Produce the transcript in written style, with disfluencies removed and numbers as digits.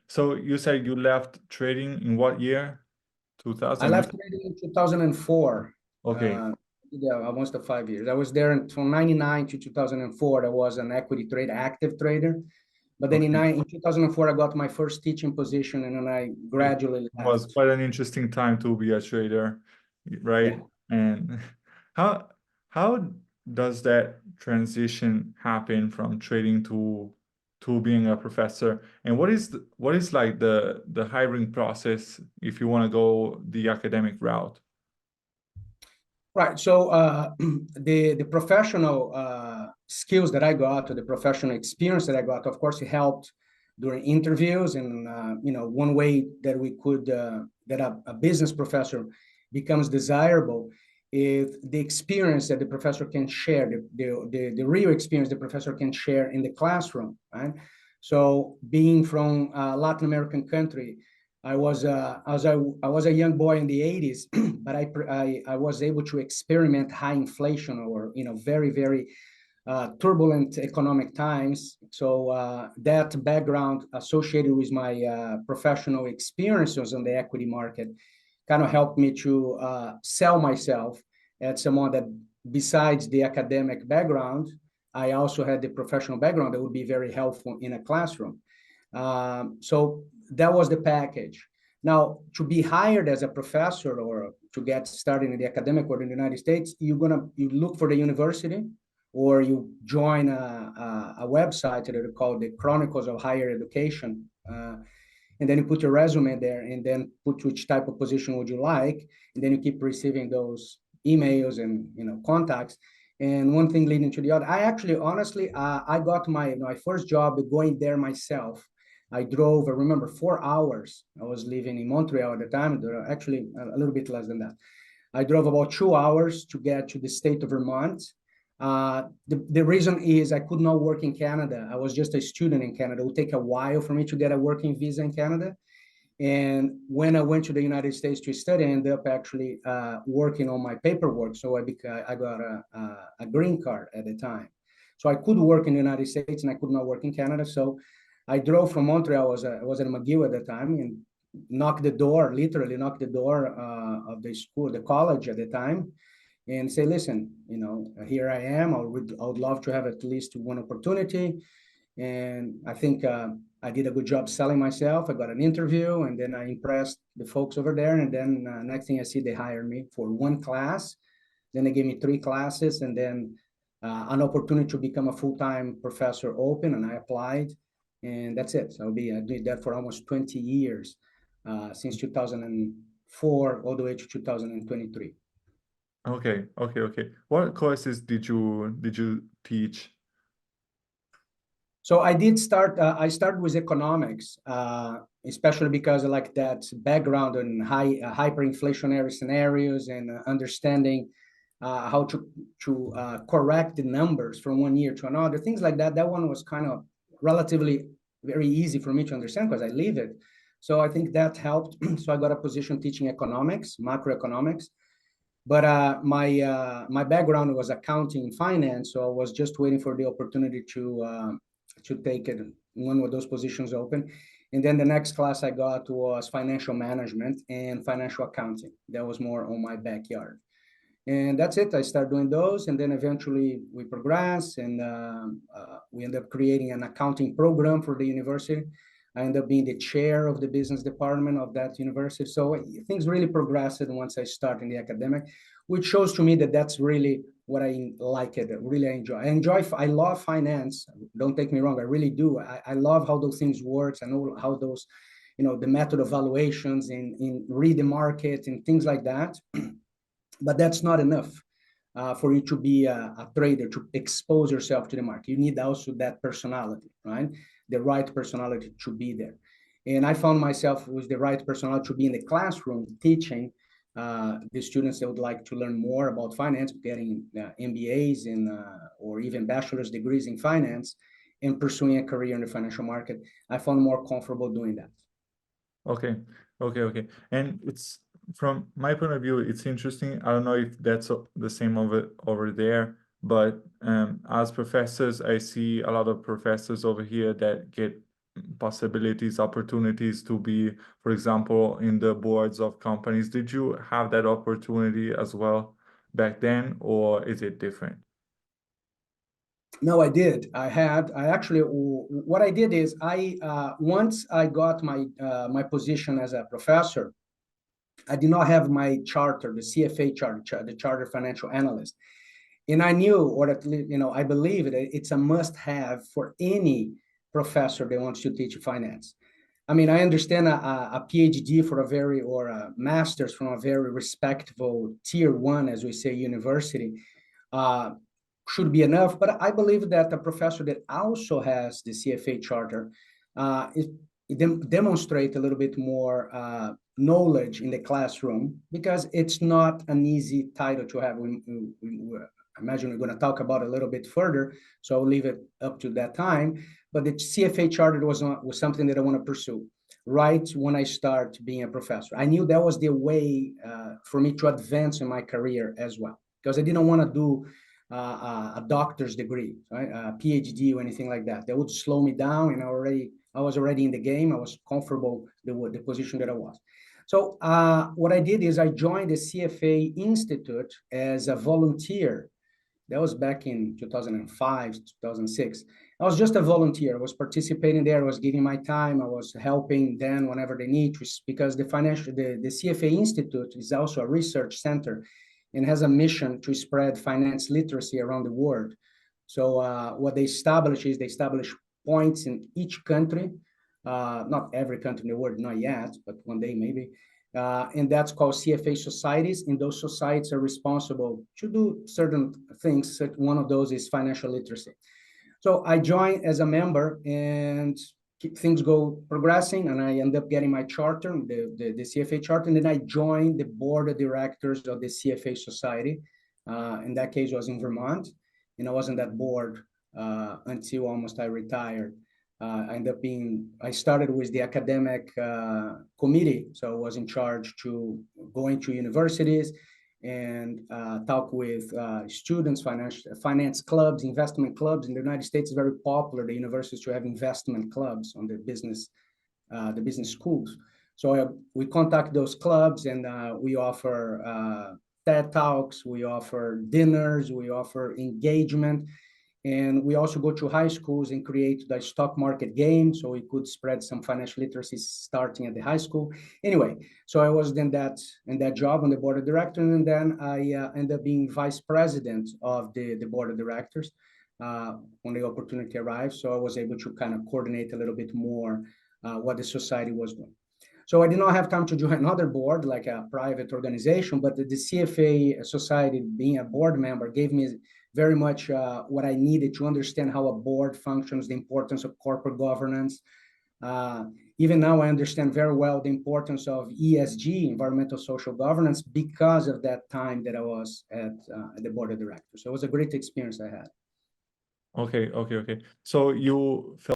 So you said you left trading in what year? I 2000? left trading in 2004. Okay. Yeah, almost 5 years. I was there from 99 to 2004. I was an equity trader, active trader. But then Okay. in 2004, I got my first teaching position, and then I It gradually was left. quite an interesting time to be a trader, Yeah. right? And how how does that transition happen from trading to being a professor? And what is like the hiring process if you want to go the academic route? Right. So the professional skills that I got, or the professional experience that I got, of course, it helped during interviews. And one way that we could that a business professor becomes desirable is the experience that the professor can share, the real experience the professor can share in the classroom, right? So being from a Latin American country, I was a young boy in the 80s, but I was able to experiment high inflation, or very turbulent economic times. So that background associated with my professional experiences on the equity market kind of helped me to sell myself as someone that, besides the academic background, I also had the professional background that would be very helpful in a classroom. So that was the package. Now, to be hired as a professor or to get started in the academic world in the United States, you look for the university, or you join a website that are called the Chronicles of Higher Education. And then you put your resume there, and then put which type of position would you like, and then you keep receiving those emails and contacts, and one thing leading to the other. I actually, honestly, I got my first job going there myself. I drove, I remember, 4 hours. I was living in Montreal at the time, actually a little bit less than that. I drove about 2 hours to get to the state of Vermont. The reason is I could not work in Canada. I was just a student in Canada. It would take a while for me to get a working visa in Canada. And when I went to the United States to study, I ended up actually working on my paperwork. So I got a green card at the time. So I could work in the United States and I could not work in Canada. So I drove from Montreal. I was at McGill at the time, and knocked the door, literally knocked the door of the school, the college at the time, and say, listen, here I am. I would love to have at least one opportunity. And I think I did a good job selling myself. I got an interview, and then I impressed the folks over there. And then next thing I see, they hired me for one class. Then they gave me 3 classes, and then an opportunity to become a full-time professor open, and I applied, and that's it. So I did that for almost 20 years, since 2004 all the way to 2023. Okay, okay, okay. What courses did you teach? So I did start. I started with economics, especially because I like that background in hyperinflationary scenarios, and understanding how to correct the numbers from one year to another, things like that. That one was kind of relatively very easy for me to understand because I live it. So I think that helped. So I got a position teaching economics, macroeconomics. But my background was accounting and finance, so I was just waiting for the opportunity to take it, one of those positions open. And then the next class I got was financial management and financial accounting. That was more on my backyard. And that's it. I started doing those, and then eventually we progressed, and we ended up creating an accounting program for the university. I ended up being the chair of the business department of that university. So things really progressed once I started in the academic, which shows to me that that's really what I like it, really I love finance. Don't take me wrong, I really do. I love how those things work. I know how those, the method of valuations in read the market and things like that. But that's not enough for you to be a trader, to expose yourself to the market. You need also that personality, right? The right personality to be there. And I found myself with the right personality to be in the classroom teaching the students that would like to learn more about finance, getting MBAs or even bachelor's degrees in finance, and pursuing a career in the financial market. I found more comfortable doing that. Okay, okay, okay. And it's from my point of view, it's interesting. I don't know if that's the same over there, but as professors, I see a lot of professors over here that get possibilities, opportunities to be, for example, in the boards of companies. Did you have that opportunity as well back then, or is it different? No, I did. I actually, what I did is once I got my position as a professor, I did not have my charter, the CFA charter, the Charter Financial Analyst. And I knew, or at least, I believe that it's a must-have for any professor that wants to teach finance. I mean, I understand a PhD or a master's from a very respectable tier one, as we say, university, uh, should be enough. But I believe that a professor that also has the CFA charter, it demonstrate a little bit more knowledge in the classroom, because it's not an easy title to have. I imagine we're going to talk about it a little bit further, so I'll leave it up to that time. But the CFA charter was something that I want to pursue right when I start being a professor. I knew that was the way for me to advance in my career as well, because I didn't want to do a doctor's degree, right? A PhD or anything like that. That would slow me down, and I was already in the game. I was comfortable the position that I was. So what I did is I joined the CFA Institute as a volunteer. That was back in 2005, 2006. I was just a volunteer. I was participating there. I was giving my time. I was helping them whenever they need to, because the CFA Institute is also a research center and has a mission to spread finance literacy around the world. So what they establish points in each country, not every country in the world, not yet, but one day maybe. And that's called CFA societies. And those societies are responsible to do certain things. One of those is financial literacy. So I joined as a member, and things go progressing, and I end up getting my charter, the CFA charter, and then I joined the board of directors of the CFA society. In that case, I was in Vermont, and I was on that board until almost I retired. I started with the academic committee, so I was in charge to going to universities and talk with students, finance clubs, investment clubs. In the United States, it's very popular, the universities, to have investment clubs on the business schools. So we contact those clubs, and we offer TED Talks, we offer dinners, we offer engagement. And we also go to high schools and create the stock market game, so we could spread some financial literacy starting at the high school. Anyway, so I was in that job on the board of directors, and then I ended up being vice president of the board of directors when the opportunity arrived. So I was able to kind of coordinate a little bit more what the society was doing. So I did not have time to join another board, like a private organization, but the CFA society, being a board member, gave me very much what I needed to understand how a board functions, the importance of corporate governance. Even now, I understand very well the importance of ESG, environmental social governance, because of that time that I was at the board of directors. So it was a great experience I had. Okay. So you felt